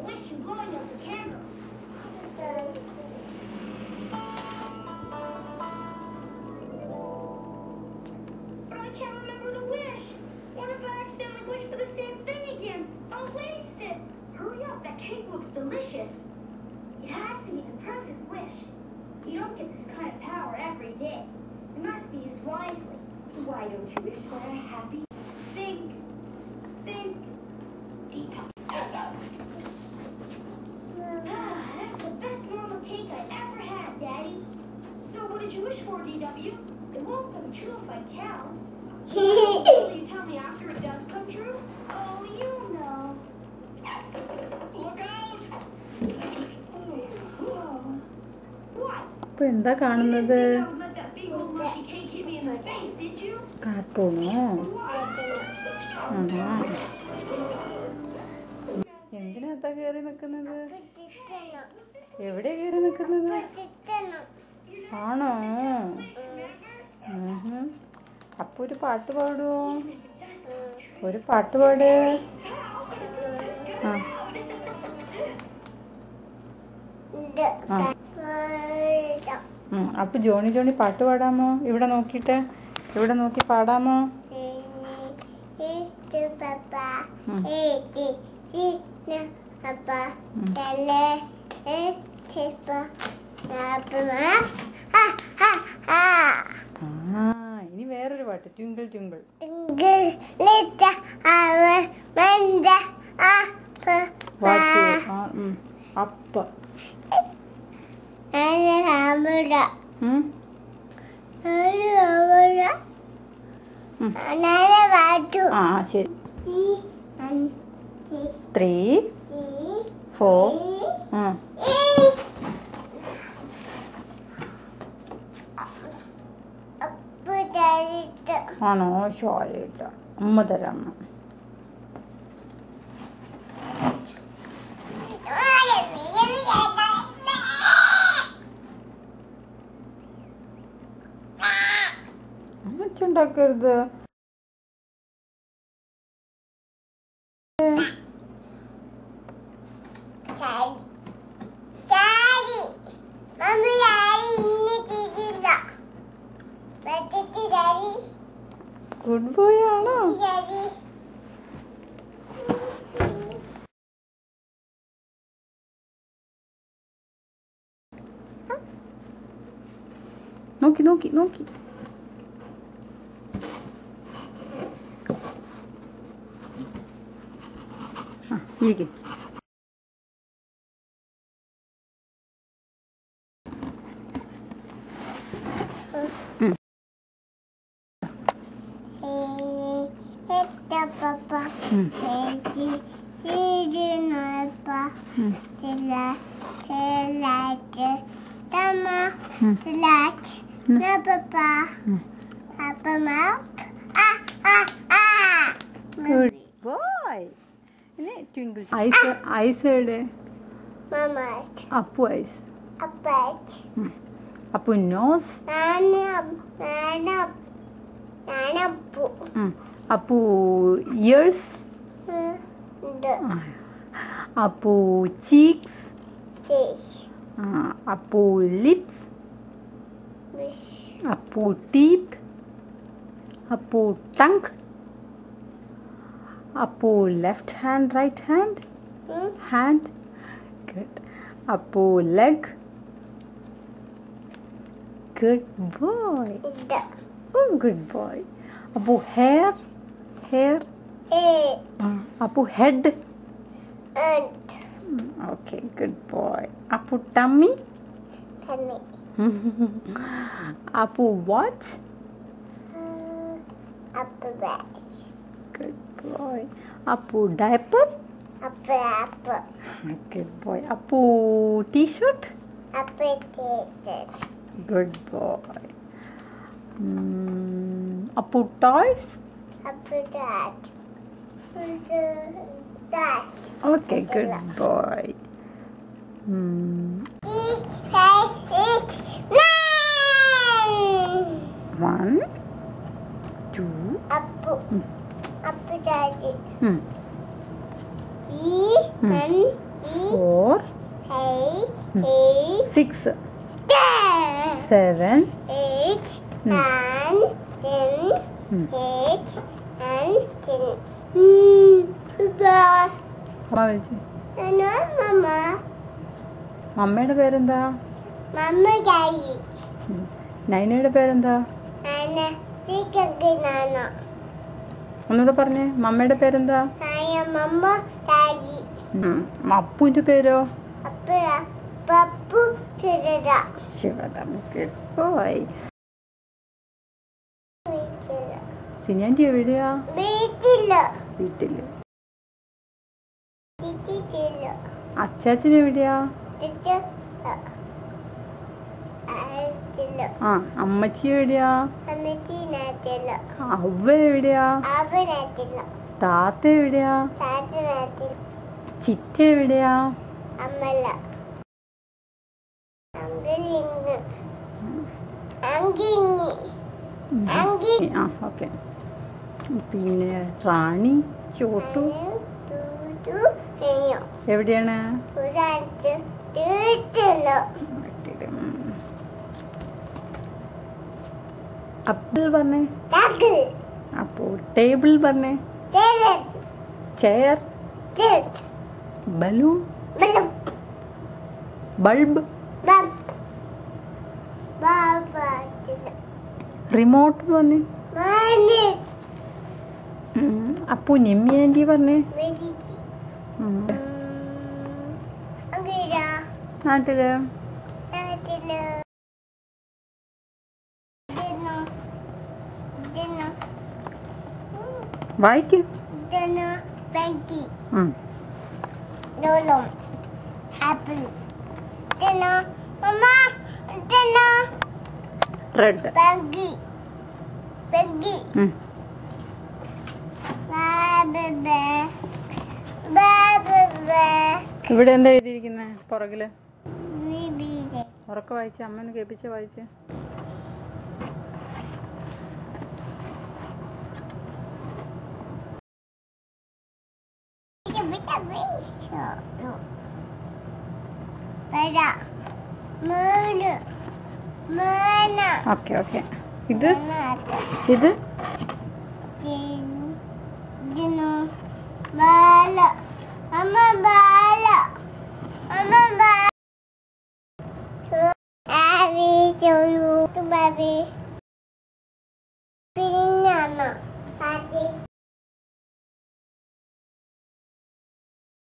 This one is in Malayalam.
wish and blowing out the candle. But I can't remember the wish. What if I accidentally wish for the same thing again? I'll waste it. Hurry up, that cake looks delicious. It has to be the perfect wish. You don't get this kind of power every day. It must be used wisely. Why don't you wish for a happy? Think. That's the best normal cake I ever had, Daddy. So what did you wish for, DW? It won't come true if I tell. Will you tell me after it does come true? Oh, you know. Look out! What? ഇപ്പൊ എന്താ കാണുന്നത്? കാർട്ടൂണോ? എന്തിനാ കേറി നിക്കുന്നത്? എവിടെയാ കേറി നിക്കുന്നത്? ആണോ? അപ്പൊ ഒരു പാട്ട് പാടുവോ? ഒരു പാട്ട് പാട്. അപ്പൊ ജോണി പാട്ട് പാടാമോ? ഇവിടെ നോക്കിട്ട്, ഇവിടെ നോക്കി പാടാമോ? ഇനി വേറൊരു പാട്ട്, ട്വിങ്കിൾ ട്വിങ്കിൾ. അപ്പ ശരി. 3 4 ആണോ? ഷോളിട്ട അമ്മ തരാം. അമ്മച്ചുണ്ടാക്കരുത്. ഗുഡ് ബോയ് ആണോ? നോക്കി നോക്കി നോക്കി. ഇരിക്കും. Good boy. Twinkle. Eyes എവിടെ? Appu eyes. Appu nose. Appu ears. Appu cheeks. Appu lips. Appu teeth. Appu tongue. Appu left hand, right hand? Hand. Good. Appu leg. Good boy. Oh, good boy. Appu hair. Hair. Appu head. Okay, good boy. Appu tummy. Tummy. Appu watch. Appu watch. Good boy. Appu diaper. Apple. Good boy. Appu t-shirt. Apple t-shirt. Good boy. Appu toys. Apple dot. Okay, good boy. One, two. Apple daddy. 6 7 8 9 10 8 9 10 അമ്മ വിളിച്ചു. മമ്മ മമ്മയുടെ പേരെന്താ? മമ്മ ഡാഡി നൈനയുടെ പേരെന്താ? ഒന്നുകൂടെ പറഞ്ഞേ. മമ്മയുടെ പേരെന്താ? മമ്മ ഡാഡി. അപ്പുവിന്റെ പേരോ? പപ്പു ശിവദ. പോയി. സിനിയാന്റി എവിടെയാ? വീട്ടില്. അച്ചാച്ചൻ എവിടെയാ? ആ അമ്മച്ചി എവിടെയാ? അവ എവിടെയാ? താത്ത എവിടെയാ? ചിറ്റ എവിടെയാ? ആ ഓക്കെ. പിന്നെ റാണി ചോട്ടു എവിടെയാണ്? അപ്പിൾ പറഞ്ഞേ. അപ്പോ ടേബിൾ പറഞ്ഞേ. ചെയർ. ബലൂൺ. ബൾബ്. റിമോട്ട് പറഞ്ഞേ. അപ്പോ നിമ്മി ആന്റി പറഞ്ഞേ. നാട്ടില്. വായിക്ക്. റെഡ്. ഇവിടെ എന്താ എഴുതിയിരിക്കുന്നേ പുറകില്? ഉറക്കെ വായിച്ച. അമ്മന്ന് കേൾപ്പിച്ച വായിച്ച. Okay okay. ഇത്